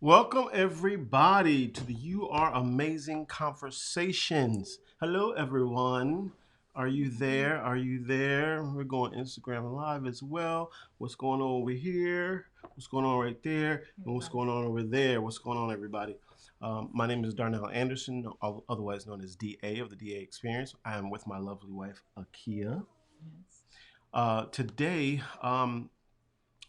Welcome everybody to the You Are Amazing Conversations. Hello everyone. Are you there? Are you there? We're going Instagram Live as well. What's going on over here? What's going on right there? And what's going on over there? What's going on, everybody? My name is Darnell Anderson, otherwise known as DA of the DA Experience. I am with my lovely wife, Akia. Yes. Today,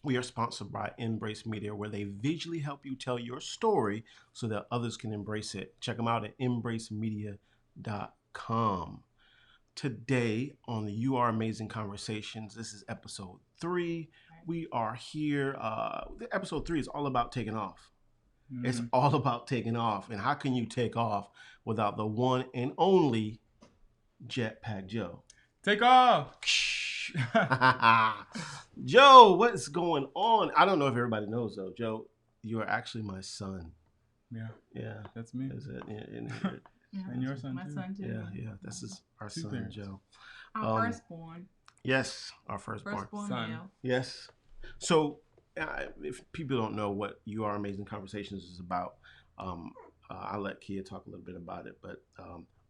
we are sponsored by Embrace Media, where they visually help you tell your story so that others can embrace it. Check them out at embracemedia.com. Today on the You Are Amazing Conversations, this is episode 3. We are here. Episode 3 is all about taking off. It's all about taking off. And how can you take off without the one and only Jetpack Joe? Take off. Joe, what's going on? I don't know if everybody knows though. Joe, you are actually my son. Yeah, that's me. Is it? And your son My too. son too. Yeah. This is our Two son, parents. Joe. Our firstborn. Yes, our firstborn. Firstborn Son. male. Yes. So, if people don't know what You Are Amazing Conversations is about, I'll let Kia talk a little bit about it. But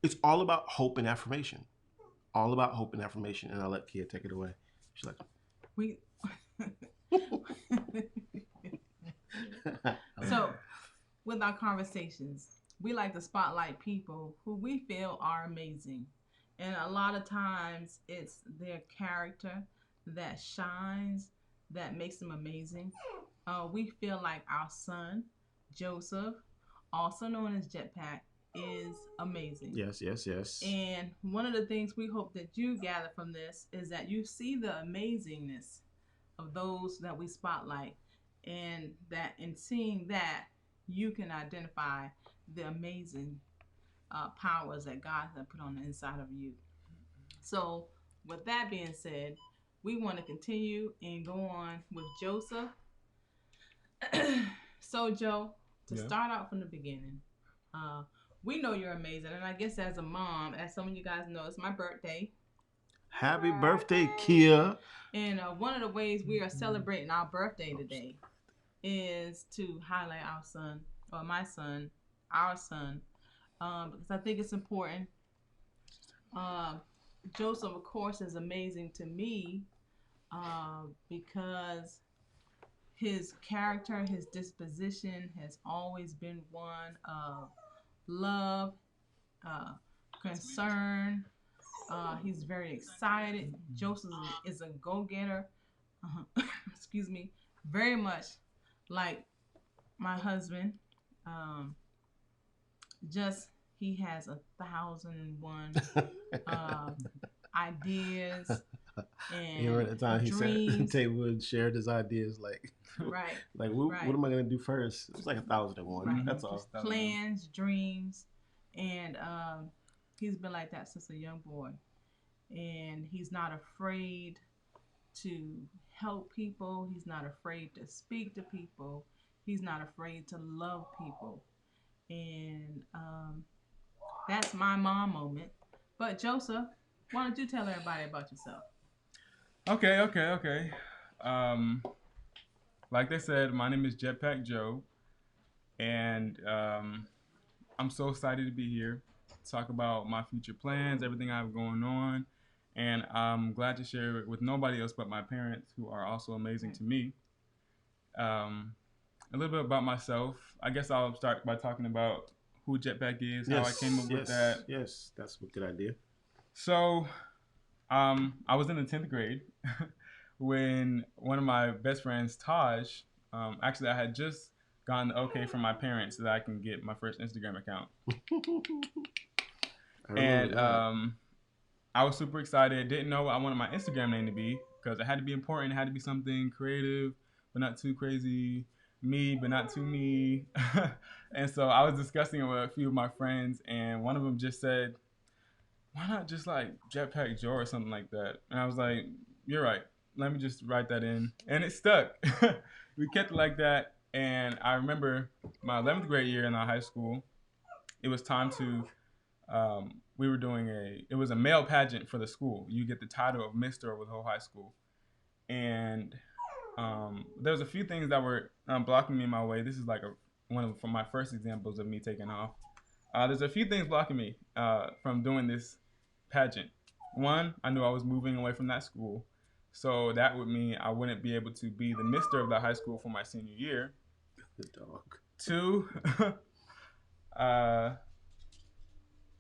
it's all about hope and affirmation. All about hope and affirmation. And I'll let Kia take it away. She's like, We So with our conversations, we like to spotlight people who we feel are amazing. And a lot of times it's their character that shines, that makes them amazing. We feel like our son, Joseph, also known as Jetpack, is amazing. yes. And one of the things we hope that you gather from this is that you see the amazingness of those that we spotlight, and that in seeing that, you can identify the amazing powers that God has put on the inside of you. So, with that being said, we want to continue and go on with Joseph. So, Joe, to start out from the beginning, we know you're amazing, and I guess as a mom, as some of you guys know, it's my birthday. Happy birthday, Kia. And one of the ways we are celebrating our birthday today is to highlight our son, or my son, our son, because I think it's important. Joseph, of course, is amazing to me because his character, his disposition has always been one of love, concern. He's very excited. Joseph is a go-getter. Excuse me. Very much like my husband. Just he has 1,001 ideas and You remember the time he dreams. said Tay shared his ideas like, Right. like what am I gonna do first? It was like 1,001. Right. That's all. Plans, dreams, and he's been like that since a young boy. And he's not afraid to help people. He's not afraid to speak to people. He's not afraid to love people. And that's my mom moment. But Joseph, why don't you tell everybody about yourself? Okay. Like they said, my name is Jetpack Joe, and I'm so excited to be here to talk about my future plans, everything I have going on, and I'm glad to share it with nobody else but my parents, who are also amazing to me. A little bit about myself. I guess I'll start by talking about who Jetpack is, how I came up with that. Yes, that's a good idea. So, I was in the 10th grade when one of my best friends, Taj, actually, I had just gotten the okay from my parents that I can get my first Instagram account. And I was super excited. Didn't know what I wanted my Instagram name to be because it had to be important. It had to be something creative, but not too crazy. Me, but not too me. And so I was discussing it with a few of my friends, and one of them just said, why not just like Jetpack Joe or something like that? And I was like, you're right. Let me just write that in. And it stuck. We kept it like that. And I remember my 11th grade year in our high school, it was time to, we were doing it was a male pageant for the school. You get the title of Mr. over the whole high school. And there was a few things that were blocking me in my way. This is like from my first examples of me taking off. There's a few things blocking me from doing this pageant. One, I knew I was moving away from that school, so that would mean I wouldn't be able to be the mister of the high school for my senior year. The dog. Two, uh,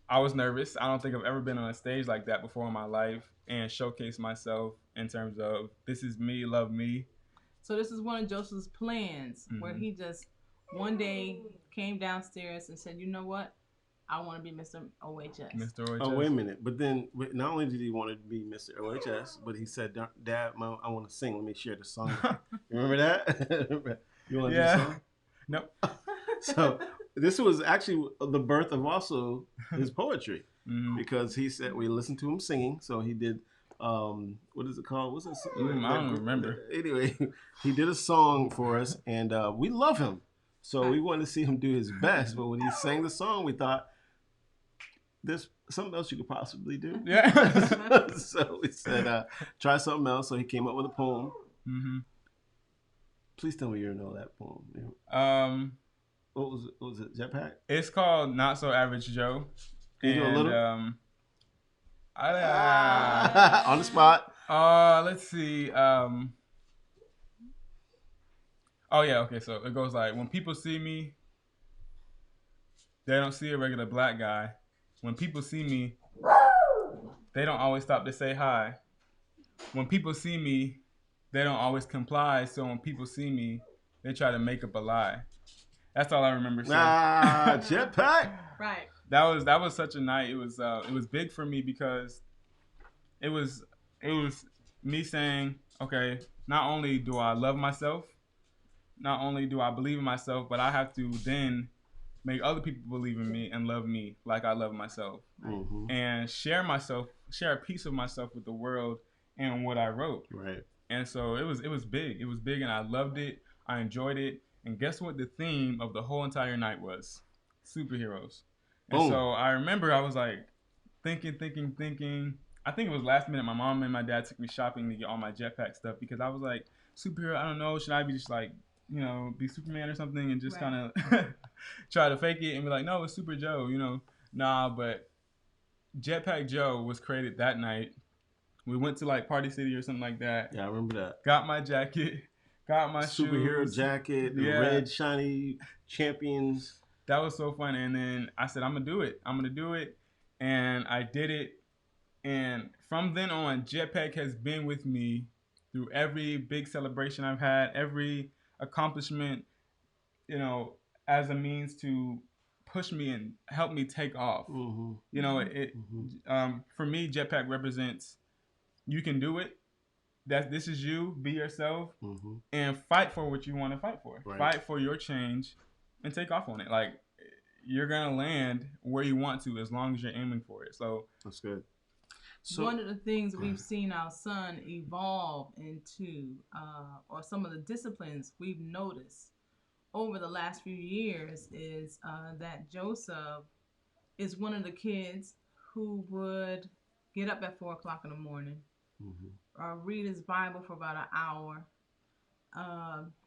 I was nervous. I don't think I've ever been on a stage like that before in my life and showcase myself in terms of this is me, love me. So this is one of Joseph's plans where he just one day came downstairs and said, "You know what? I want to be Mr. OHS." Mr. OHS. Oh, wait a minute. But then not only did he want to be Mr. OHS, but he said, Dad, Mom, I want to sing. Let me share the song. You remember that? You want to do the song? Nope. So this was actually the birth of also his poetry because he said we listened to him singing. So he did, what is it called? What's it? I don't remember. Anyway, he did a song for us and we love him. So we wanted to see him do his best. But when he sang the song, we thought, there's something else you could possibly do. Yeah. So we said, try something else. So he came up with a poem. Mm-hmm. Please tell me you know that poem. What was it? Jetpack? It's called Not So Average Joe. Can you do a little? On the spot. Let's see. Oh yeah, okay. So it goes like, when people see me, they don't see a regular black guy. When people see me, they don't always stop to say hi. When people see me, they don't always comply. So when people see me, they try to make up a lie. That's all I remember saying. Jetpack. Right. That was such a night. It was big for me because it was me saying, okay, not only do I love myself, not only do I believe in myself, but I have to then make other people believe in me and love me like I love myself, and share a piece of myself with the world and what I wrote. Right. And so it was big. It was big, and I loved it. I enjoyed it. And guess what the theme of the whole entire night was? Superheroes. And so I remember I was like thinking. I think it was last minute. My mom and my dad took me shopping to get all my Jetpack stuff because I was like, superhero, I don't know. Should I be just like, be Superman or something and just kind of try to fake it and be like, no, it's Super Joe, Nah, but Jetpack Joe was created that night. We went to like Party City or something like that. Yeah, I remember that. Got my jacket. Got my superhero shoes. jacket, red shiny champions. That was so fun. And then I said, I'm gonna do it. And I did it. And from then on, Jetpack has been with me through every big celebration I've had, every accomplishment, as a means to push me and help me take off. For me, Jetpack represents, you can do it. This is you. Be yourself and fight for what you want to fight for. Right. Fight for your change and take off on it. Like, you're gonna land where you want to as long as you're aiming for it. So that's good. So, one of the things we've seen our son evolve into, or some of the disciplines we've noticed over the last few years, is that Joseph is one of the kids who would get up at 4:00 in the morning. Read his Bible for about an hour,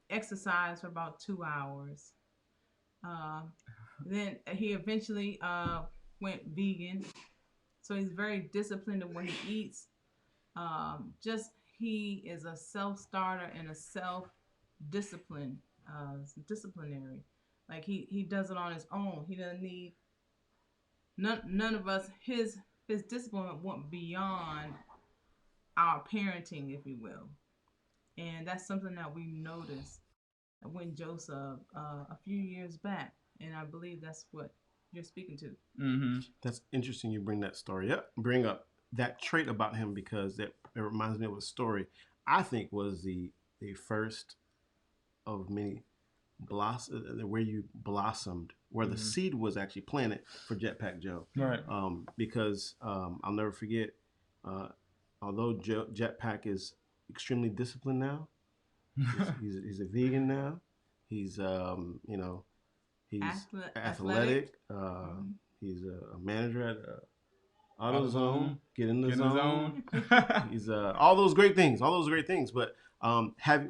exercise for about 2 hours. Then he eventually went vegan, so he's very disciplined in what he eats. He is a self-starter and a self-disciplinary. Like he does it on his own. He doesn't need none of us. His discipline went beyond our parenting, if you will. And that's something that we noticed when Joseph a few years back. And I believe that's what you're speaking to. That's interesting you bring that story up. Bring up that trait about him because it reminds me of a story I think was the first of many where you blossomed, where the seed was actually planted for Jetpack Joe. Right. Because I'll never forget, although Jetpack is extremely disciplined now, he's a vegan now. He's he's athletic. He's a manager at AutoZone. Get in the zone. He's all those great things. But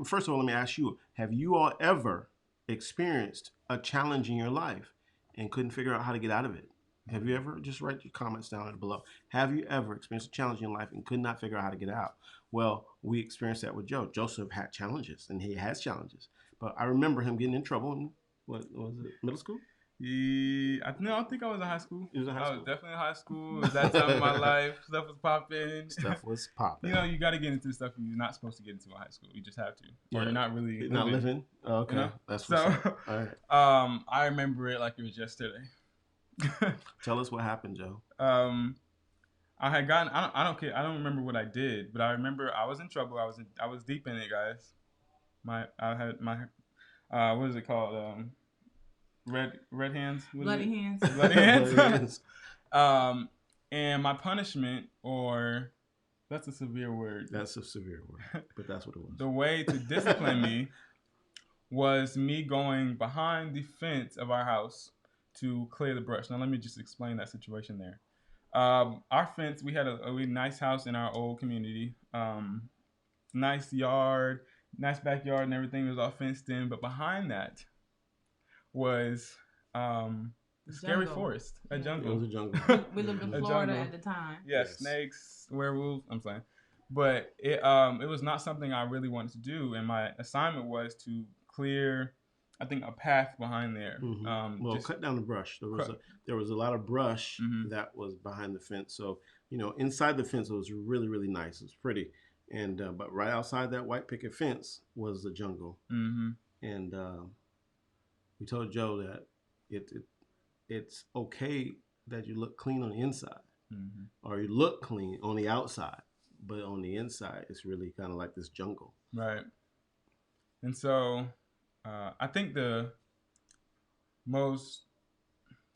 first of all, let me ask you: have you all ever experienced a challenge in your life and couldn't figure out how to get out of it? Have you ever, just write your comments down below. Have you ever experienced a challenge in your life and could not figure out how to get out? Well, we experienced that with Joe. Joseph had challenges, and he has challenges. But I remember him getting in trouble in, what was it, middle school? Yeah, I don't think I was in high school. He was in high I school. was definitely in high school. It was that time of my life. Stuff was popping. Stuff was popping. You know, you got to get into stuff you're not supposed to get into in high school. You just have to, or you're not really You're not living. Oh, okay, you know? that's what's So, up. All right. I remember it like it was yesterday. Tell us what happened, Joe. I had gotten. I don't care. I don't remember what I did, but I remember I was in trouble. I was deep in it, guys. I had my what is it called? Red hands. Bloody hands. Bloody hands. Bloody hands. And my punishment, or that's a severe word. That's a severe word, but that's what it was. The way to discipline me was me going behind the fence of our house to clear the brush. Now let me just explain that situation there. Our fence, we had a nice house in our old community. Nice yard, nice backyard, and everything was all fenced in. But behind that was scary forest, a jungle. It was a jungle. We lived in Florida at the time. Yeah, Yes. snakes, werewolves. I'm saying, but it was not something I really wanted to do, and my assignment was to clear, I think, a path behind there. Mm-hmm. Well, cut down the brush. There was a lot of brush that was behind the fence. So inside the fence it was really, really nice. It was pretty, and but right outside that white picket fence was the jungle. Mm-hmm. And we told Joe that it's okay that you look clean on the inside, or you look clean on the outside, but on the inside it's really kind of like this jungle. Right. And so I think the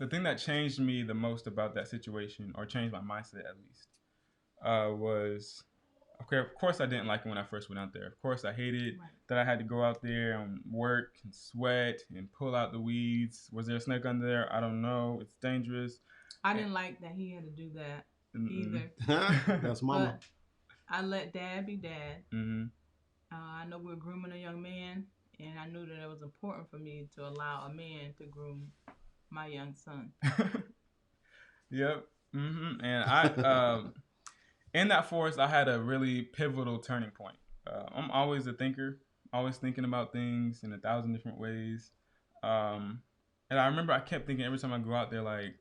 thing that changed me the most about that situation, or changed my mindset at least, was, okay, of course I didn't like it when I first went out there. Of course I hated that I had to go out there and work and sweat and pull out the weeds. Was there a snake under there? I don't know. It's dangerous. I didn't like that he had to do that either. That's mama. But I let dad be dad. Mm-hmm. I know we were grooming a young man, and I knew that it was important for me to allow a man to groom my young son. Yep. Mm-hmm. And I, in that forest, I had a really pivotal turning point. I'm always a thinker, always thinking about things in 1,000 different ways. And I remember I kept thinking every time I go out there, like,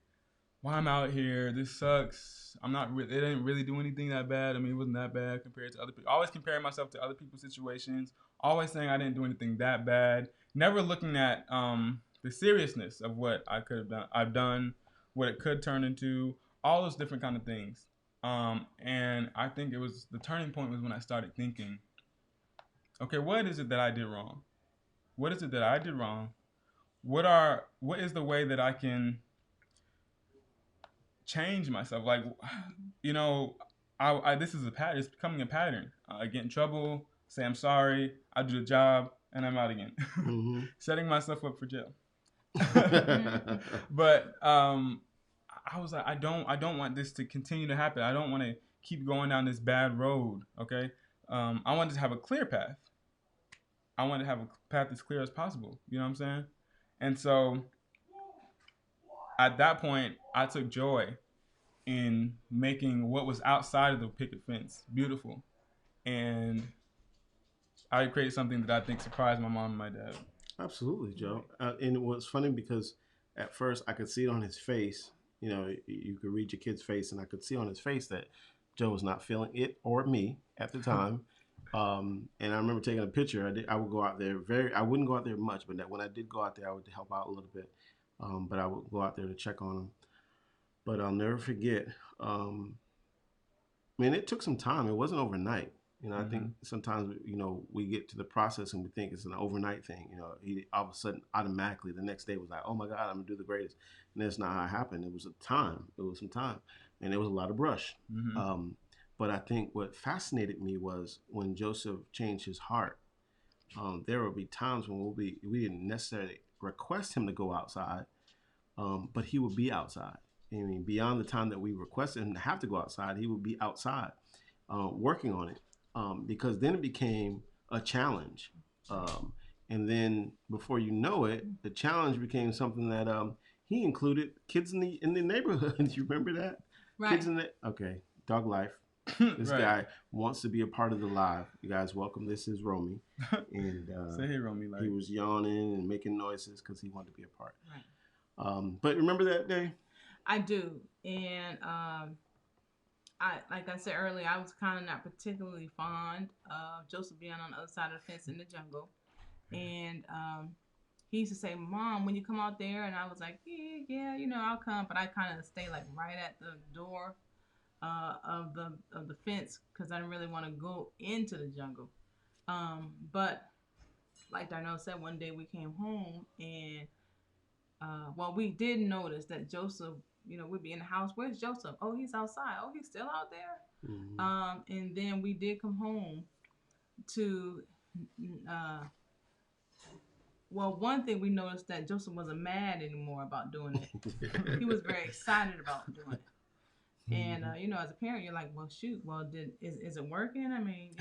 why I'm out here, this sucks. It didn't really do anything that bad. I mean, it wasn't that bad compared to other people. Always comparing myself to other people's situations. Always saying I didn't do anything that bad. Never looking at the seriousness of what I could have done. I've done, what it could turn into, all those different kind of things. And I think the turning point was when I started thinking, okay, what is it that I did wrong? What is it that I did wrong? What is the way that I can change myself? Like, this is a pattern. It's becoming a pattern. I get in trouble, say I'm sorry, I do the job, and I'm out again. Mm-hmm. Setting myself up for jail. But I was like, I don't want this to continue to happen. I don't want to keep going down this bad road. Okay, I wanted to have a clear path. I wanted to have a path as clear as possible. You know what I'm saying? And so at that point, I took joy in making what was outside of the picket fence beautiful, and I created something that I think surprised my mom and my dad. Absolutely, Joe. And it was funny because at first I could see it on his face. You could read your kid's face, and I could see on his face that Joe was not feeling it or me at the time. And I remember taking a picture. I would go out there I wouldn't go out there much, but when I did go out there, I would help out a little bit. But I would go out there to check on him. But I'll never forget. It took some time. It wasn't overnight. I think sometimes, we get to the process and we think it's an overnight thing. He all of a sudden, automatically, the next day was like, oh my God, I'm gonna do the greatest. And that's not how it happened. It was some time, and there was a lot of brush. Mm-hmm. But I think what fascinated me was when Joseph changed his heart. There would be times when we didn't necessarily request him to go outside, but he would be outside. Beyond the time that we requested him to have to go outside, he would be outside working on it. Because then it became a challenge. And then before you know it, the challenge became something that he included kids in the neighborhood. You remember that? Right. Kids in the okay, dog life. This Right. guy wants to be a part of the live. You guys welcome. This is Romy, and Say hey, Romy. Like he was yawning and making noises because he wanted to be a part. Right. But remember that day? I do, and I like I said earlier, I was kind of not particularly fond of Joseph being on the other side of the fence in the jungle, and he used to say, "Mom, when you come out there," and I was like, "Yeah, I'll come," but I kind of stay like right at the door of the fence because I didn't really want to go into the jungle. But like Darnell said, one day we came home and well, we did notice that Joseph, would be in the house. Where's Joseph? Oh, he's outside. Oh, he's still out there. And then we did come home to uh, well, one thing we noticed that Joseph wasn't mad anymore about doing it. He was very excited about doing it. And as a parent, you're like, well, shoot, well, is it working? I mean,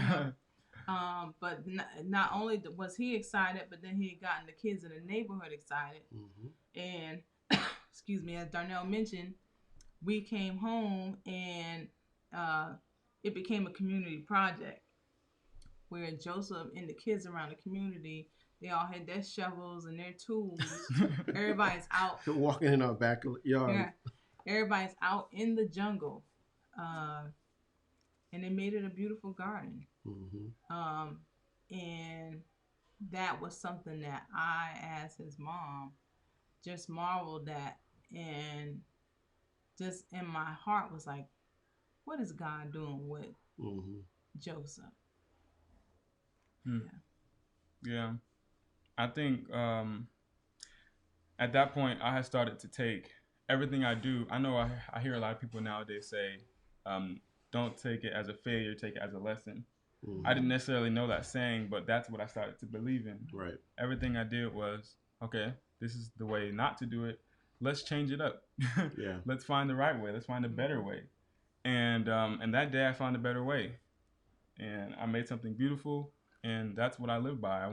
but not only was he excited, but then he had gotten the kids in the neighborhood excited. And excuse me, as Darnell mentioned, we came home and it became a community project where Joseph and the kids around the community, they all had their shovels and their tools. Everybody's out walking in our backyard. Yeah, everybody's out in the jungle, and they made it a beautiful garden. And that was something that I, as his mom, just marveled at, and just in my heart was like, what is God doing with Joseph? Yeah. I think at that point I had started to take everything I do. I know I hear a lot of people nowadays say, don't take it as a failure, take it as a lesson. I didn't necessarily know that saying, but that's what I started to believe in. Right. Everything I did was, okay, this is the way not to do it. Let's change it up. Yeah. Let's find the right way. Let's find a better way. And that day I found a better way. And I made something beautiful, and that's what I live by.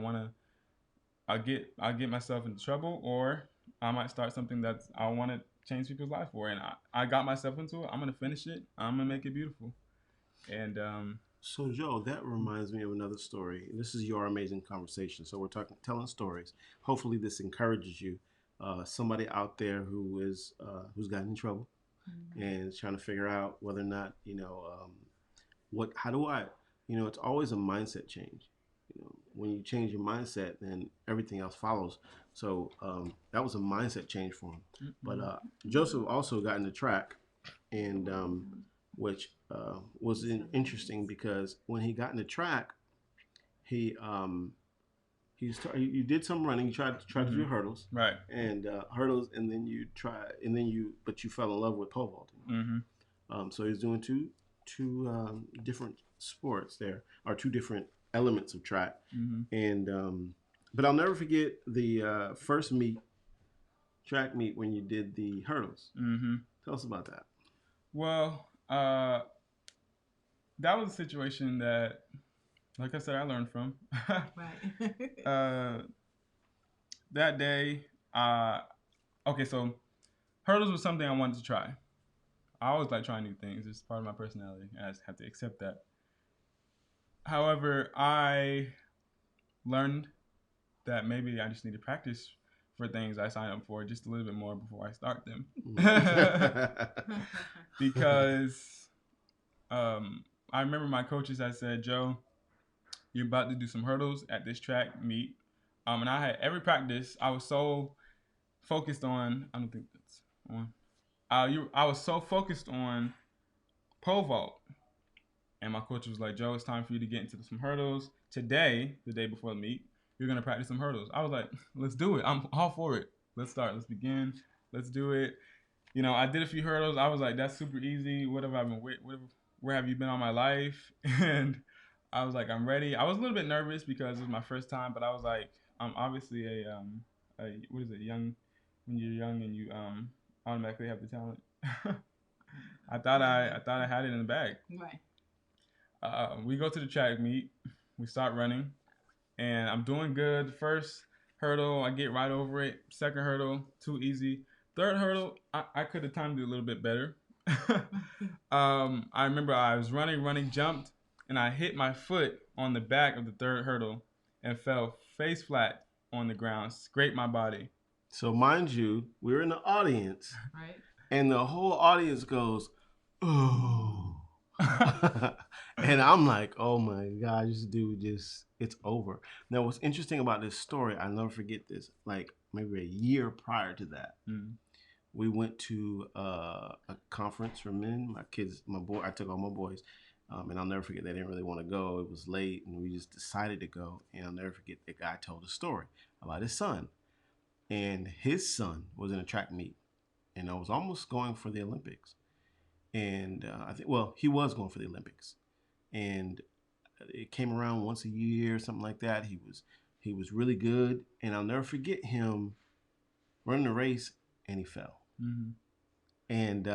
I'll get myself into trouble, or I might start something that I want to change people's life for. And I got myself into it. I'm going to finish it. I'm going to make it beautiful. And so, Joe, that reminds me of another story. This is your amazing conversation. So we're telling stories. Hopefully, this encourages you. Somebody out there who's gotten in trouble and is trying to figure out whether or not how do I it's always a mindset change. When you change your mindset, then everything else follows. So that was a mindset change for him. But Joseph also got into track, and which was interesting because when he got into track, you did some running. You tried to do hurdles, right? And hurdles, and then but you fell in love with pole vaulting. So he's doing two different sports there, or two different elements of track. And but I'll never forget the first track meet when you did the hurdles. Tell us about that. Well, that was a situation that, like I said, I learned from. Right. That day, okay, so hurdles was something I wanted to try. I always like trying new things. It's part of my personality, and I just have to accept that. However, I learned that maybe I just need to practice for things I sign up for just a little bit more before I start them. Because I remember my coaches had said, Joe, you're about to do some hurdles at this track meet. And I had every practice. I was so focused on, I don't think that's on. I was so focused on pole vault. And my coach was like, Joe, it's time for you to get into some hurdles. Today, the day before the meet, you're going to practice some hurdles. I was like, let's do it. I'm all for it. Let's start. Let's begin. Let's do it. I did a few hurdles. I was like, that's super easy. What have I been where have you been all my life? And I was like, I'm ready. I was a little bit nervous because it was my first time, but I was like, I'm obviously what is it, young, when you're young and you automatically have the talent. I thought I had it in the bag. Right. We go to the track meet. We start running, and I'm doing good. First hurdle, I get right over it. Second hurdle, too easy. Third hurdle, I could have timed it a little bit better. I remember I was running, jumped, and I hit my foot on the back of the third hurdle and fell face flat on the ground, scraped my body. So mind you, we're in the audience, Right. and the whole audience goes, "Oh," and I'm like, "Oh my God, this dude it's over." Now, what's interesting about this story, I'll never forget this. Like maybe a year prior to that, we went to a conference for men. My kids, my boy, I took all my boys, and I'll never forget. They didn't really want to go. It was late, and we just decided to go. And I'll never forget the guy told a story about his son, and his son was in a track meet, and I was almost going for the Olympics. And I think, well, he was going for the Olympics, and it came around once a year, something like that. He was really good, and I'll never forget him running the race, and he fell. Mm-hmm. And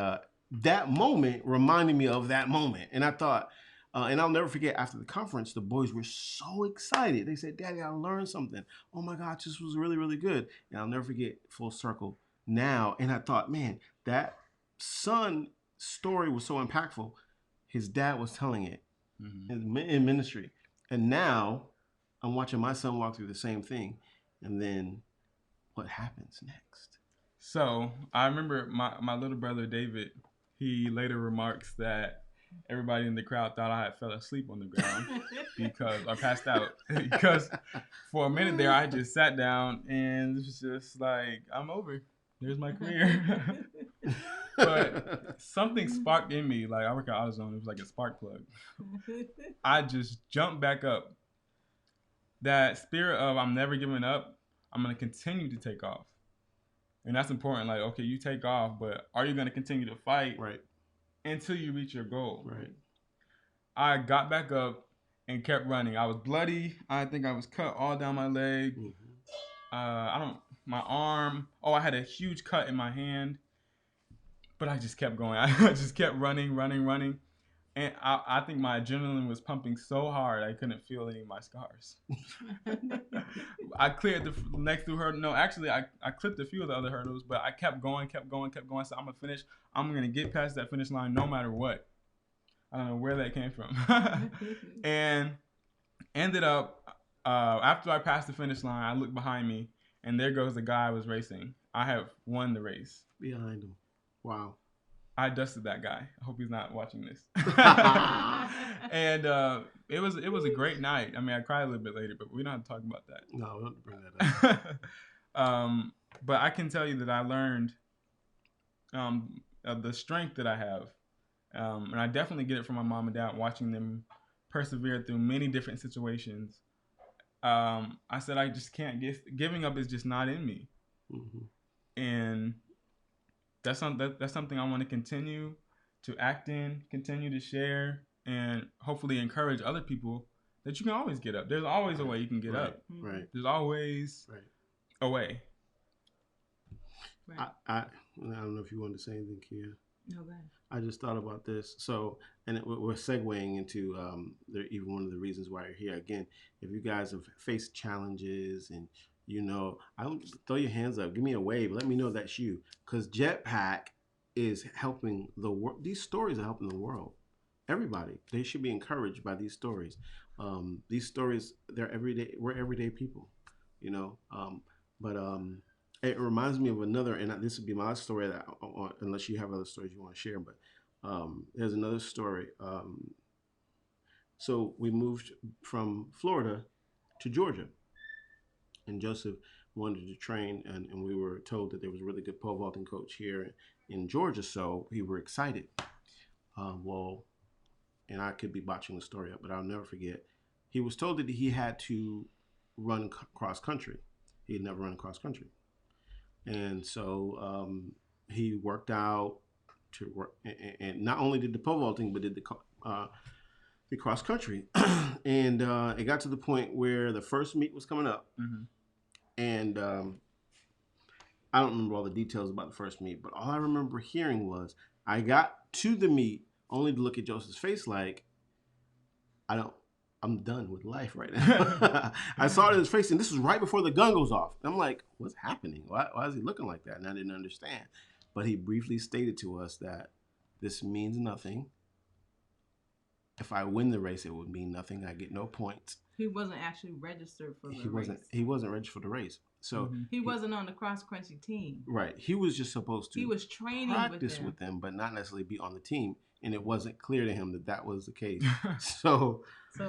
that moment reminded me of that moment, and I thought, and I'll never forget. After the conference, the boys were so excited. They said, "Daddy, I learned something. Oh my God, this was really, really good." And I'll never forget. Full circle now, and I thought, man, that son story was so impactful. His dad was telling it in ministry, and now I'm watching my son walk through the same thing. And then what happens next? So I remember my little brother David. He later remarks that everybody in the crowd thought I had fell asleep on the ground because I passed out. Because for a minute there, I just sat down and it was just like, I'm over. There's my career. But something sparked in me. Like I work at AutoZone. It was like a spark plug. I just jumped back up. That spirit of I'm never giving up. I'm going to continue to take off. And that's important. Like, okay, you take off, but are you going to continue to fight until you reach your goal? Right. I got back up and kept running. I was bloody. I think I was cut all down my leg. My arm. Oh, I had a huge cut in my hand. But I just kept going. I just kept running. And I think my adrenaline was pumping so hard I couldn't feel any of my scars. I cleared the next two hurdles. No, actually, I clipped a few of the other hurdles, but I kept going. So I'm going to finish. I'm going to get past that finish line no matter what. I don't know where that came from. And ended up, after I passed the finish line, I looked behind me, and there goes the guy I was racing. I have won the race. Behind him. Wow. I dusted that guy. I hope he's not watching this. And it was a great night. I mean, I cried a little bit later, but we don't have to talk about that. No, we don't have to bring that up. But I can tell you that I learned of the strength that I have. And I definitely get it from my mom and dad, watching them persevere through many different situations. I said I just can't giving up is just not in me. Mm-hmm. And that's something I want to continue to act in, continue to share, and hopefully encourage other people that you can always get up. There's always a way you can get up. Right. There's always a way. Right. I don't know if you wanted to say anything, Kia. No, go ahead. I just thought about this. So, and we're segueing into even one of the reasons why you're here. Again, if you guys have faced challenges and I don't throw your hands up, give me a wave, let me know that's you. Because Jetpack is helping the world. These stories are helping the world. Everybody, they should be encouraged by these stories. These stories, they're everyday. We're everyday people, But it reminds me of another, and this would be my story. That, unless you have other stories you want to share, but there's another story. So we moved from Florida to Georgia. And Joseph wanted to train, and we were told that there was a really good pole vaulting coach here in Georgia, so we were excited. And I could be botching the story up, but I'll never forget. He was told that he had to run cross country. He had never run cross country. And so he worked out to work, and not only did the pole vaulting, but did the cross country. And it got to the point where the first meet was coming up. Mm-hmm. And I don't remember all the details about the first meet, but all I remember hearing was I got to the meet only to look at Joseph's face like, I I'm done with life right now. I saw it in his face, and this was right before the gun goes off. I'm like, what's happening? Why is he looking like that? And I didn't understand. But he briefly stated to us that this means nothing. If I win the race, it would mean nothing. I get no points. He wasn't actually registered for the race. He wasn't registered for the race. So he wasn't on the cross country team. Right. He was just supposed to. He was training practice with them, but not necessarily be on the team. And it wasn't clear to him that that was the case. So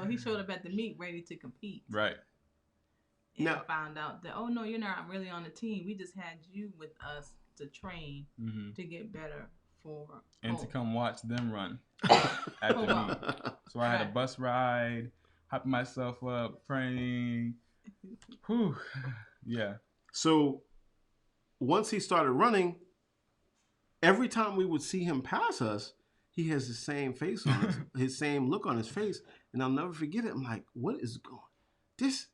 he showed up at the meet ready to compete. Right. And now, found out that, oh no, you're not really on the team. We just had you with us to train to get better for and to come watch them run at the meet. So I had a bus ride, hyping myself up, praying. Whew. Yeah. So once he started running, every time we would see him pass us, he has the same face on his same look on his face, and I'll never forget it. I'm like, what is going? This.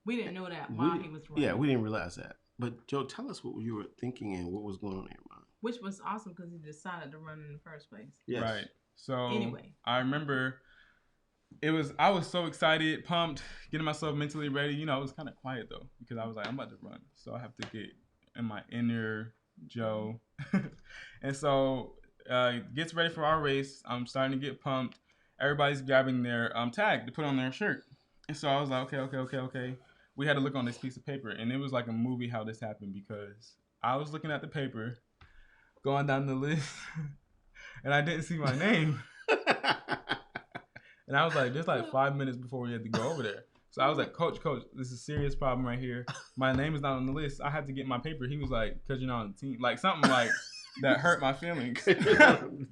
We didn't know that while he was running. Yeah, we didn't realize that. But Joe, tell us what you were thinking and what was going on in your mind. Which was awesome because he decided to run in the first place. Yes. Right. So anyway, I remember I was so excited, pumped, getting myself mentally ready. You know, it was kind of quiet though because I was like, I'm about to run, so I have to get in my inner Joe. And so gets ready for our race. I'm starting to get pumped. Everybody's grabbing their tag to put on their shirt. And so I was like, okay. We had to look on this piece of paper, and it was like a movie how this happened because I was looking at the paper, going down the list, and I didn't see my name. And I was like, there's like 5 minutes before we had to go over there. So I was like, Coach, this is a serious problem right here. My name is not on the list. I had to get my paper. He was like, because you're not on the team. Like something like that hurt my feelings. And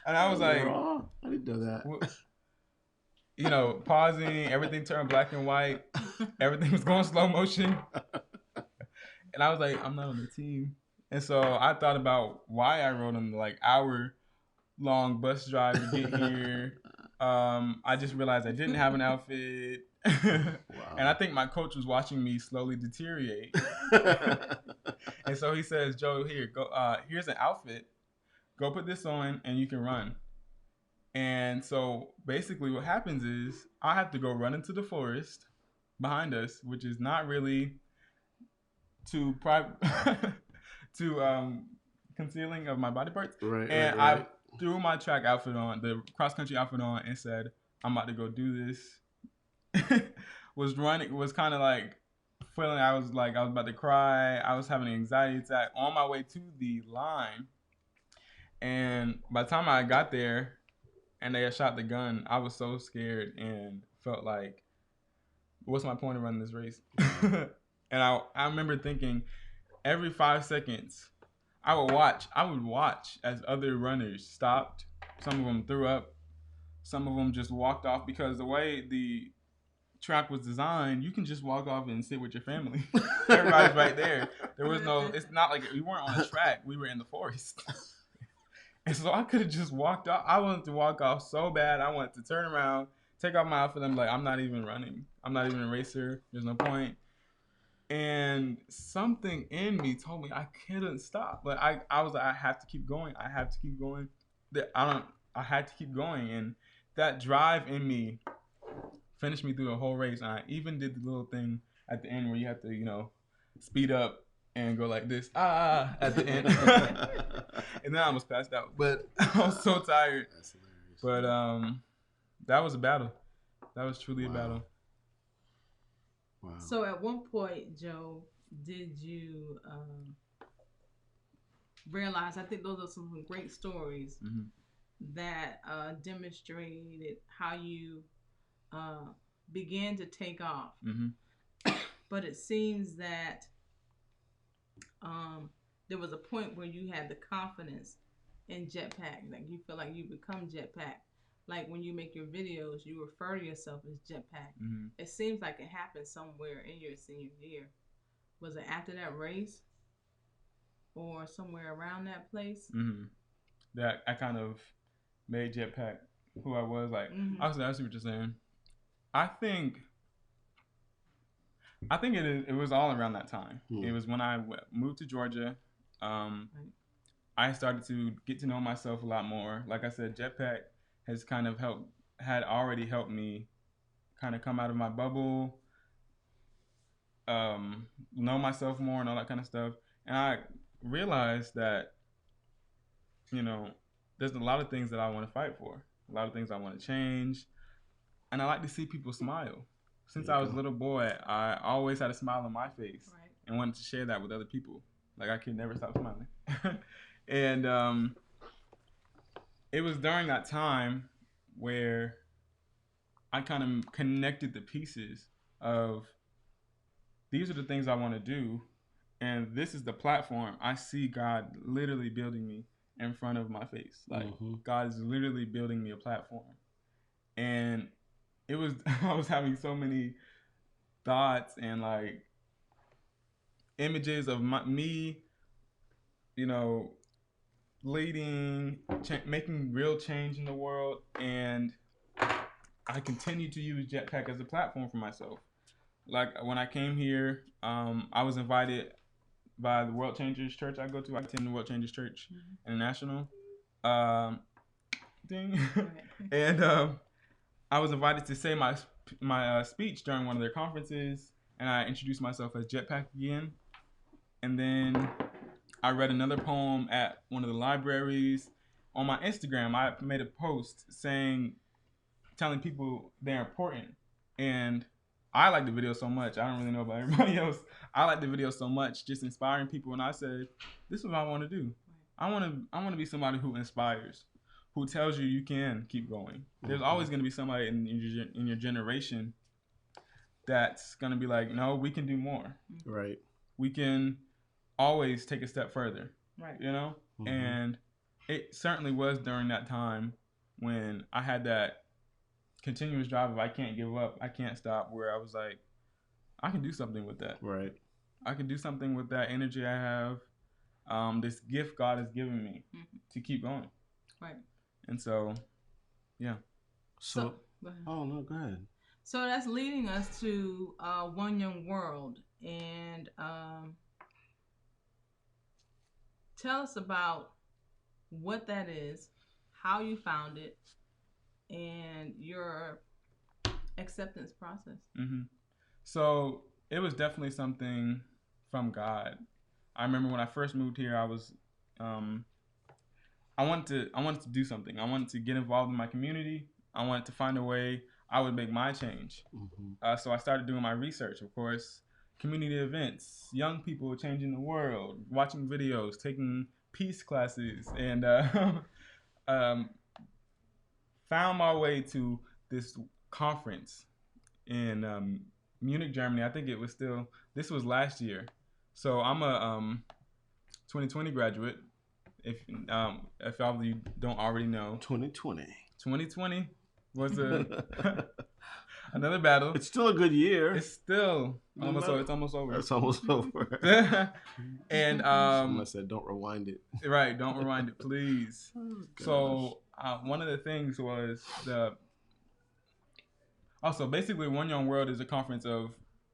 I was like, I didn't know that. You know, pausing, everything turned black and white. Everything was going slow motion. And I was like, I'm not on the team. And so I thought about why I rode on the like hour-long bus drive to get here. I just realized I didn't have an outfit. Wow. And I think my coach was watching me slowly deteriorate. And so he says, Joe, here's an outfit. Go put this on and you can run. And so basically what happens is I have to go run into the forest behind us, which is not really too concealing of my body parts. Right, and right. I threw my track outfit on, the cross country outfit on, and said, I'm about to go do this. Was kind of like feeling I was about to cry. I was having an anxiety attack on my way to the line. And by the time I got there, and they had shot the gun, I was so scared and felt like, what's my point of running this race? And I remember thinking, every 5 seconds, I would watch as other runners stopped. Some of them threw up. Some of them just walked off because the way the track was designed, you can just walk off and sit with your family. Everybody's right there. It's not like we weren't on a track. We were in the forest. And so I could have just walked off. I wanted to walk off so bad. I wanted to turn around, take off my outfit. I'm like, I'm not even running. I'm not even a racer. There's no point. And something in me told me I couldn't stop. But I was like, I have to keep going. I had to keep going. And that drive in me finished me through the whole race. And I even did the little thing at the end where you have to, speed up and go like this, at the end. And then I almost passed out. But I was so tired. That's hilarious. But that was a battle. That was truly a battle. Wow. So at one point, Joe, did you realize, I think those are some great stories that demonstrated how you began to take off. But it seems that there was a point where you had the confidence in Jetpack. Like you feel like you become Jetpack. Like when you make your videos, you refer to yourself as Jetpack. It seems like it happened somewhere in your senior year. Was it after that race? Or somewhere around that place? That I kind of made Jetpack who I was. Like, I see what you're saying. I think it was all around that time. It was when I moved to Georgia. I started to get to know myself a lot more. Like I said, Jetpack has kind of helped had already helped me kind of come out of my bubble, know myself more and all that kind of stuff. And I realized that, you know, there's a lot of things that I want to fight for, a lot of things I want to change. And I like to see people smile. Since I was a little boy, I always had a smile on my face and wanted to share that with other people. Like I could never stop smiling. And it was during that time where I kind of connected the pieces of these are the things I want to do, and this is the platform. I see God literally building me in front of my face. Like God is literally building me a platform. And it was I was having so many thoughts and like images of me, you know, leading, making real change in the world, and I continue to use Jetpack as a platform for myself. Like when I came here, I was invited by the World Changers Church I go to. I attend the World Changers Church International. Ding. And I was invited to say my speech during one of their conferences, and I introduced myself as Jetpack again. And then I read another poem at one of the libraries. On my Instagram, I made a post telling people they're important. And I like the video so much. I don't really know about everybody else. I like the video so much, just inspiring people. And I said, this is what I want to do. I want to be somebody who inspires, who tells you you can keep going. There's always going to be somebody in your generation that's going to be like, no, we can do more. Right. We can always take a step further. Right. You know? And it certainly was during that time when I had that continuous drive of I can't give up, I can't stop, where I was like, I can do something with that. Right. I can do something with that energy I have, this gift God has given me to keep going. Right. And so, yeah. So oh no, go ahead. So that's leading us to One Young World, and tell us about what that is, how you found it, and your acceptance process. So it was definitely something from God. I remember when I first moved here, I was, I wanted to do something. I wanted to get involved in my community. I wanted to find a way I would make my change. So I started doing my research, of course, community events, young people changing the world, watching videos, taking peace classes, and found my way to this conference in Munich, Germany. I think this was last year. So I'm a 2020 graduate. If all of you don't already know, 2020 was another battle. It's still a good year. It's still almost over. It's almost over. It's almost over. And someone said, "Don't rewind it." Right, don't rewind it, please. Oh, so one of the things was also basically One Young World is a conference of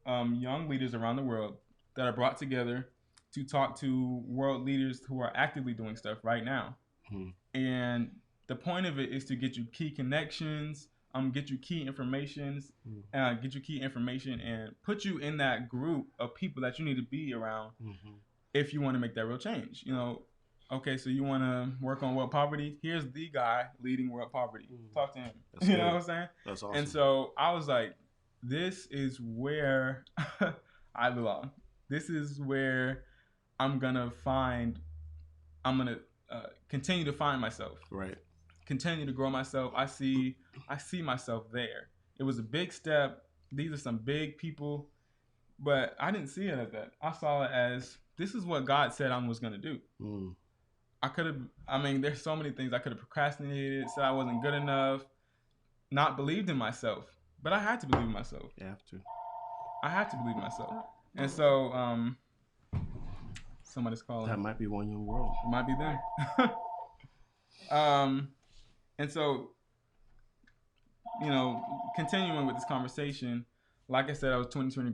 young leaders around the world that are brought together to talk to world leaders who are actively doing stuff right now. And the point of it is to get you key connections, get you key information, and put you in that group of people that you need to be around if you want to make that real change. You know, okay, so you want to work on world poverty? Here's the guy leading world poverty. Talk to him. That's you good. know what I'm saying? That's awesome. And so I was like, this is where I belong. This is where I'm gonna continue to find myself. Right. Continue to grow myself. I see myself there. It was a big step. These are some big people, but I didn't see it as that. I saw it as this is what God said I was gonna do. There's so many things I could have procrastinated, said I wasn't good enough, not believed in myself. But I had to believe in myself. You have to. I had to believe in myself. And so somebody's calling. That might be One Young World. It might be them. And so, you know, continuing with this conversation, like I said, I was 2020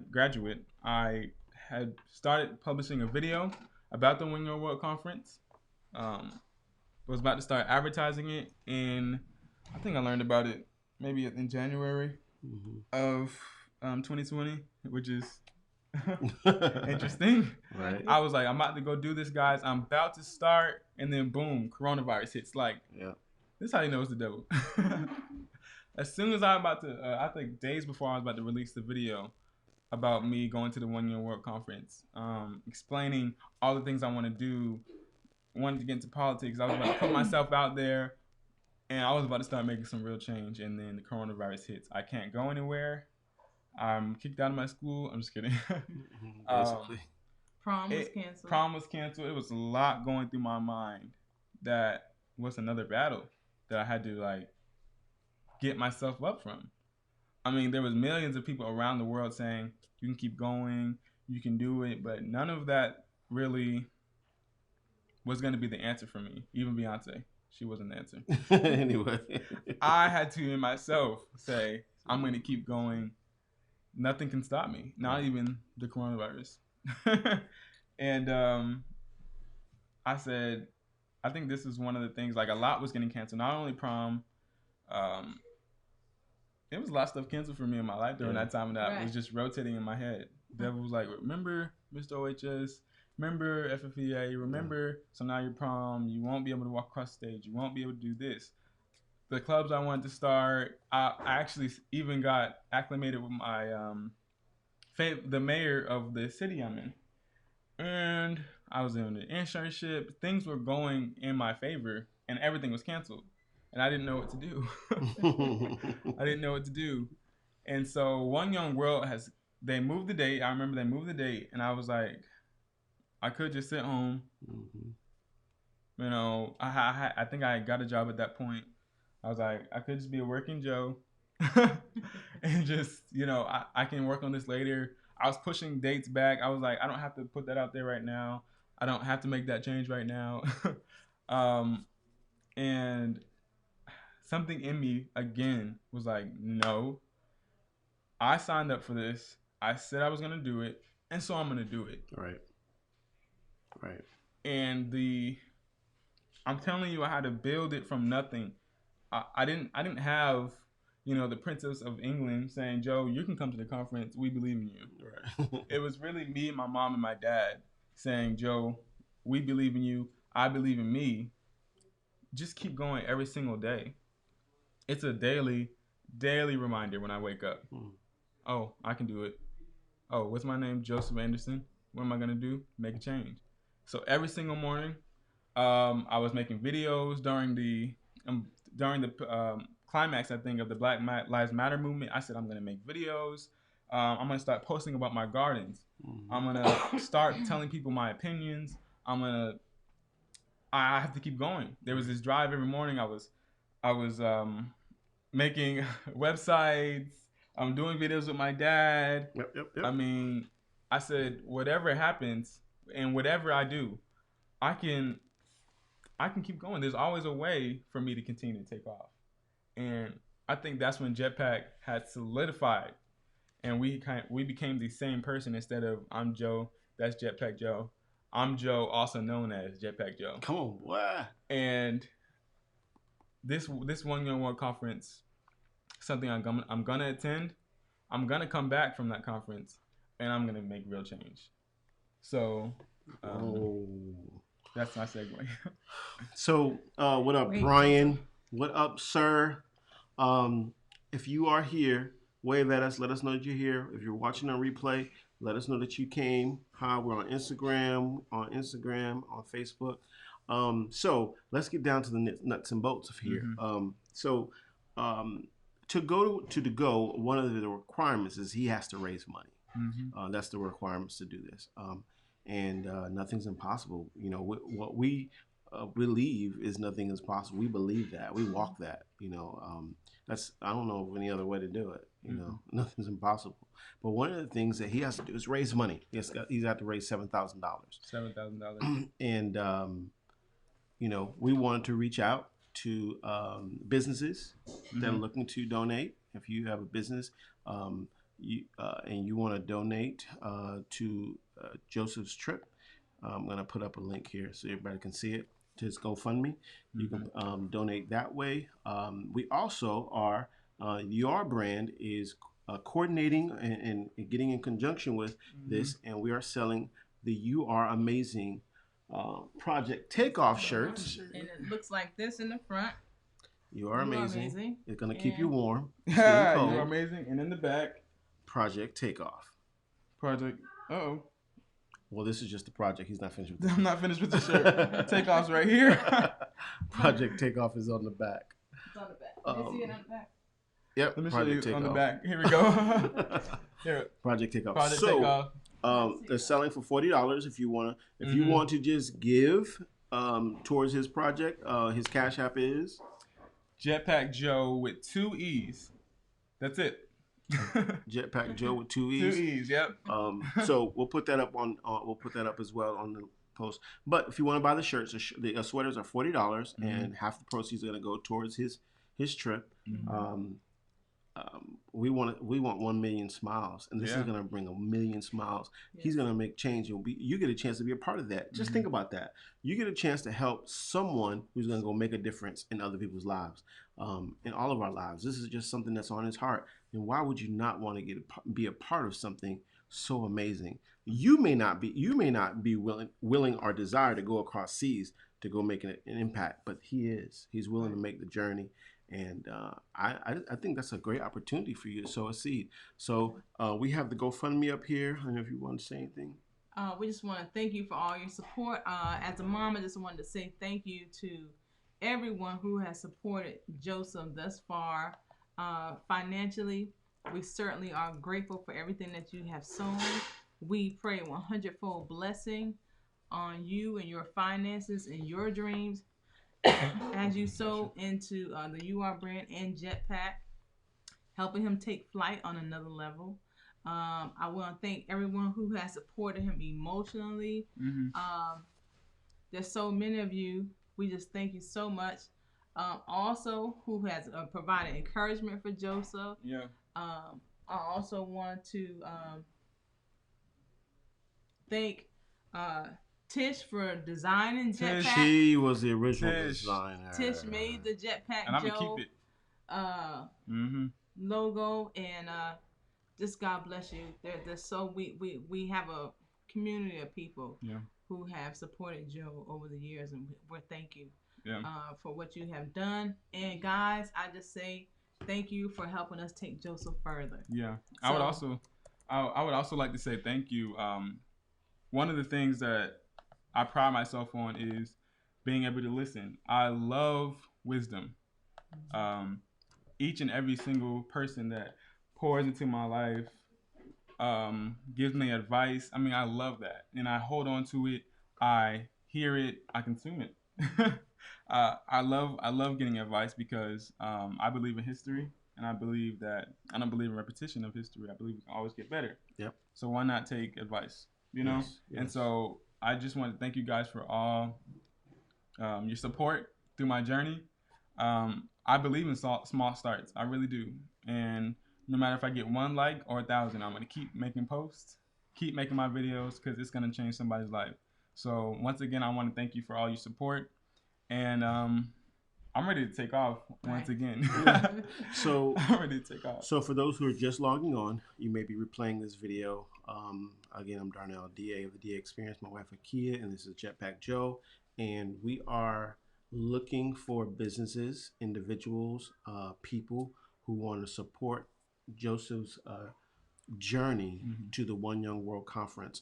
graduate. I had started publishing a video about the One Young World Conference. Was about to start advertising it in I think I learned about it maybe in January of 2020, which is interesting. Right. I was like, I'm about to go do this, guys. I'm about to start, and then boom, coronavirus hits. Like, Yeah. this is how you know it's the devil. As soon as I'm about to, I think days before I was about to release the video about me going to the 1 Year World Conference, explaining all the things I want to do, wanted to get into politics. I was about to put myself out there, and I was about to start making some real change. And then the coronavirus hits. I can't go anywhere. I'm kicked out of my school. I'm just kidding. Basically. Prom was canceled. Prom was canceled. It was a lot going through my mind. That was another battle that I had to like get myself up from. I mean, there was millions of people around the world saying you can keep going, you can do it, but none of that really was going to be the answer for me. Even Beyonce, she wasn't the answer. Anyway, I had to in myself say, I'm going to keep going. Nothing can stop me, not even the coronavirus. And I said, I think this is one of the things, like a lot was getting canceled. Not only prom, it was a lot of stuff canceled for me in my life during that time, and that was just rotating in my head. The devil was like, remember Mr. OHS, remember FFEA, remember, so now your prom, you won't be able to walk across the stage, you won't be able to do this. The clubs I wanted to start, I actually even got acclimated with my the mayor of the city I'm in. And I was in an internship. Things were going in my favor, and everything was canceled. And I didn't know what to do. I didn't know what to do. And so 1 Young World they moved the date. I remember they moved the date, and I was like, I could just sit home. You know, I think I got a job at that point. I was like, I could just be a working Joe and just, you know, I can work on this later. I was pushing dates back. I was like, I don't have to put that out there right now. I don't have to make that change right now. And something in me, again, was like, no, I signed up for this. I said I was going to do it. And so I'm going to do it. Right. Right. And I'm telling you, I had to build it from nothing. I didn't have, you know, the Princess of England saying, Joe, you can come to the conference. We believe in you. Right. It was really me, my mom, and my dad saying, Joe, we believe in you. I believe in me. Just keep going every single day. It's a daily reminder when I wake up. Oh, I can do it. Oh, what's my name? Joseph Anderson. What am I going to do? Make a change. So every single morning, I was making videos during the climax, I think, of the Black Lives Matter movement. I said, I'm going to make videos. I'm going to start posting about my gardens. I'm going to start telling people my opinions. I have to keep going. There was this drive every morning. I was making websites. I'm doing videos with my dad. Yep. I mean, I said, whatever happens and whatever I do, I can keep going. There's always a way for me to continue to take off. And I think that's when Jetpack had solidified, and we became the same person. Instead of I'm Joe, that's Jetpack Joe. I'm Joe, also known as Jetpack Joe. Come on, boy. And this 1 Young World Conference, something I'm gonna attend. I'm gonna come back from that conference, and I'm gonna make real change. So, that's my segue. So, what up, Brian? What up, sir? If you are here, wave at us. Let us know that you're here. If you're watching on replay, let us know that you came. Hi, we're on Instagram, on Facebook. So let's get down to the nuts and bolts of here. To go to the go, one of the requirements is he has to raise money. That's the requirements to do this. And nothing's impossible. You know, what we believe is nothing is possible. We believe that. We walk that. You know, I don't know of any other way to do it. You know, nothing's impossible. But one of the things that he has to do is raise money. He's got to raise $7,000. $7,000. And you know, we wanted to reach out to businesses that are looking to donate. If you have a business and you want to donate to Joseph's trip, I'm going to put up a link here so everybody can see it. to his GoFundMe. You can donate that way. We also are, your brand is coordinating and getting in conjunction with this, and we are selling the You Are Amazing Project Takeoff shirts. And it looks like this in the front. You are amazing. It's going to keep you And warm. You are amazing. And in the back, Project Takeoff. Project. Oh. Well, this is just the project. He's not finished with the I'm not finished with the shirt. Takeoff's right here. Project Takeoff is on the back. It's on the back. Can you see it on the back? Yep. Let me Project show you Takeoff. on the back. Here we go. Here. Project Takeoff. Project so, Takeoff. they're selling for $40 if you want to. If you want to just give towards his project, his Cash App is Jetpack Joe with 2 E's. That's it. Jetpack Joe with 2 E's. 2 E's. Yep. So we'll put that up on. We'll put that up as well on the post. But if you want to buy the shirts, the sweaters are $40, and half the proceeds are going to go towards his trip. We want 1 million smiles, and this is going to bring 1 million smiles. Yes. He's going to make change. You get a chance to be a part of that. Just think about that. You get a chance to help someone who's going to go make a difference in other people's lives, in all of our lives. This is just something that's on his heart. And why would you not want to be a part of something so amazing? You may not be willing or desire to go across seas to go make an impact, but he is. He's willing to make the journey. And I think that's a great opportunity for you to sow a seed. So we have the GoFundMe up here. I don't know if you want to say anything. We just want to thank you for all your support. As a mom, I just wanted to say thank you to everyone who has supported Joseph thus far financially. We certainly are grateful for everything that you have sown. We pray 100-fold blessing on you and your finances and your dreams as you sow into the UR brand and Jetpack, helping him take flight on another level. I want to thank everyone who has supported him emotionally. There's so many of you. We just thank you so much. Also, who has provided encouragement for Joseph. Yeah. I also want to thank Tish for designing Jetpack. She was the original designer. Tish made the Jetpack and I'm Joe gonna keep it. Logo, and just God bless you. There's so we have a community of people who have supported Joe over the years, and we're thank you for what you have done. And guys, I just say thank you for helping us take Joseph further. Yeah, so, I would also like to say thank you. One of the things that I pride myself on is being able to listen. I love wisdom. Each and every single person that pours into my life gives me advice. I mean, I love that, and I hold on to it. I hear it. I consume it. I love getting advice because I believe in history, and I don't believe in repetition of history. I believe we can always get better. Yep. So why not take advice? You know. Yes. And so I just want to thank you guys for all your support through my journey. I believe in small starts. I really do. And no matter if I get 1 like or 1,000, I'm going to keep making posts, keep making my videos, because it's going to change somebody's life. So once again, I want to thank you for all your support. And I'm ready to take off once again. So I'm ready to take off. So for those who are just logging on, you may be replaying this video. Again, I'm Darnell, DA of the DA Experience, my wife Akia, and this is Jetpack Joe. And we are looking for businesses, individuals, people who want to support Joseph's journey to the One Young World Conference.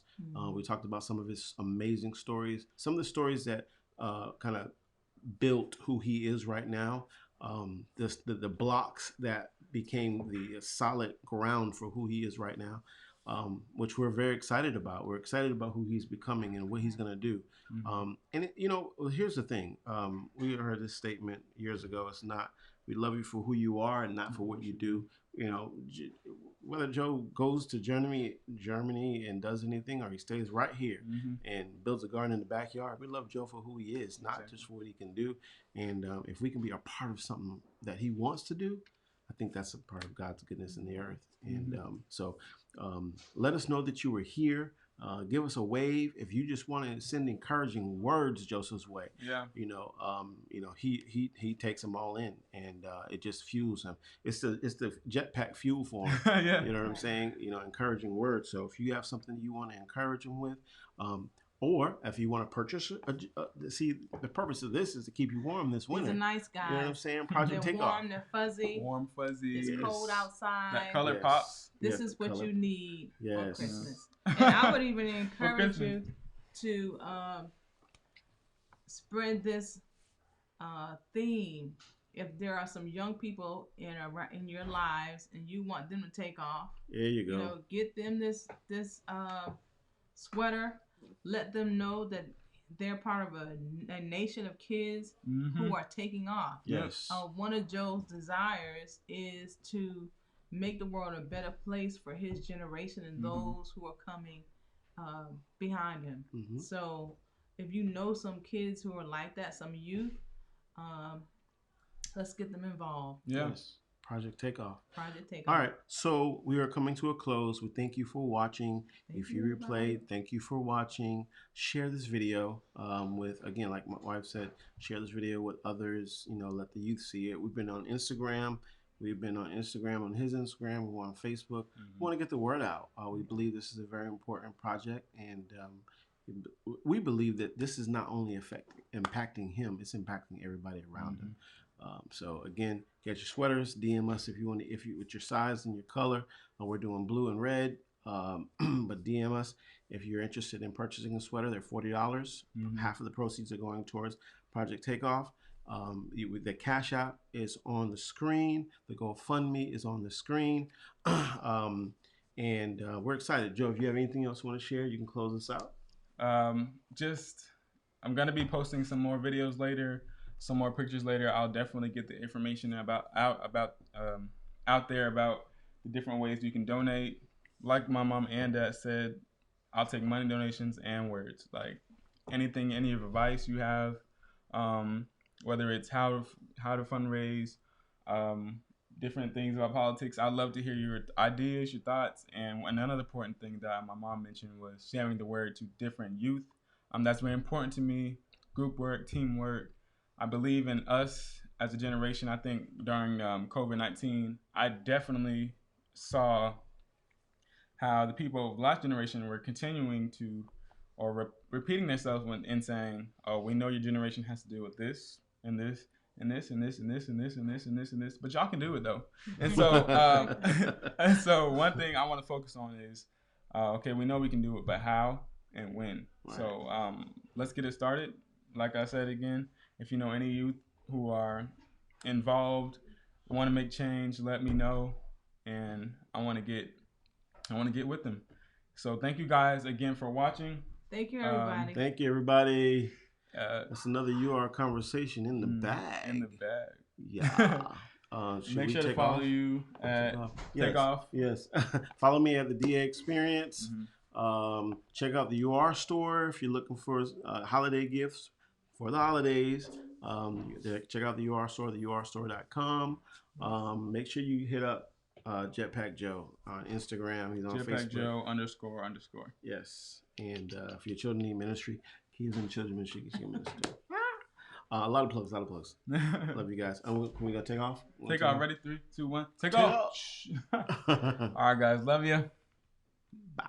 We talked about some of his amazing stories, some of the stories that kind of built who he is right now, the blocks that became the solid ground for who he is right now, which we're very excited about. We're excited about who he's becoming and what he's going to do. And here's the thing. We heard this statement years ago. It's not, we love you for who you are and not for what you do. You know, whether Joe goes to Germany and does anything, or he stays right here and builds a garden in the backyard, we love Joe for who he is, not just for what he can do. And if we can be a part of something that he wants to do, I think that's a part of God's goodness in the earth. And so let us know that you were here. Give us a wave. If you just want to send encouraging words Joseph's way, Yeah. He takes them all in, and it just fuels him. It's the jetpack fuel for him. Yeah. You know what I'm saying? Encouraging words. So if you have something you want to encourage him with, or if you want to purchase see, the purpose of this is to keep you warm this winter. These are nice guys. You know what I'm saying? Project They're Takeoff. warm, they're fuzzy. Warm, fuzzy. It's cold outside. That color pops. This is what you need for Yes. Christmas. And I would even encourage you to spread this theme. If there are some young people in your lives and you want them to take off, there you go. Get them this sweater. Let them know that they're part of a nation of kids who are taking off. Yes. One of Joe's desires is to make the world a better place for his generation and those who are coming behind him. So if you know some kids who are like that, some youth, let's get them involved. Yes. Project Takeoff. Project Takeoff. All right. So we are coming to a close. We thank you for watching. If you replayed, thank you for watching. Share this video with, again, like my wife said, share this video with others. Let the youth see it. We've been on Instagram. We've been on Instagram, on his Instagram. We're on Facebook. We want to get the word out. We believe this is a very important project, and we believe that this is not only impacting him, it's impacting everybody around him. So again, get your sweaters. DM us if you want to, with your size and your color. We're doing blue and red, but DM us if you're interested in purchasing a sweater. They're $40. Half of the proceeds are going towards Project Takeoff. The Cash App is on the screen. The GoFundMe is on the screen. And we're excited. Joe, if you have anything else you want to share, you can close us out. I'm going to be posting some more videos later, some more pictures later. I'll definitely get the information out there about the different ways you can donate. Like my mom and dad said, I'll take money donations and words. Like anything, any advice you have, whether it's how to fundraise, different things about politics. I'd love to hear your ideas, your thoughts. And another important thing that my mom mentioned was sharing the word to different youth. That's very important to me. Group work, teamwork. I believe in us as a generation. I think during COVID-19, I definitely saw how the people of the last generation were continuing to, or repeating themselves in saying, "Oh, we know your generation has to deal with this and this and this and this and this and this and this and this and this, but y'all can do it though." And so, one thing I want to focus on is, okay, we know we can do it, but how and when? Right. So let's get it started. Like I said again, if you know any youth who are involved, want to make change, let me know, and I want to get with them. So thank you guys again for watching. Thank you, everybody. Thank you, everybody. That's another UR conversation in the bag. In the bag. Yeah. Make sure to follow you at Takeoff. Yes. Follow me at the DA Experience. Check out the UR store if you're looking for holiday gifts for the holidays. Check out the UR store, theurstore.com. Make sure you hit up Jetpack Joe on Instagram. He's on Facebook. Jetpack Joe __. Yes. And if your children need ministry, he's in children's ministry. He's in ministry. A lot of plugs. Love you guys. Can we go take off? Take off. Ready? 3, 2, 1. Take off. All right, guys. Love you. Bye.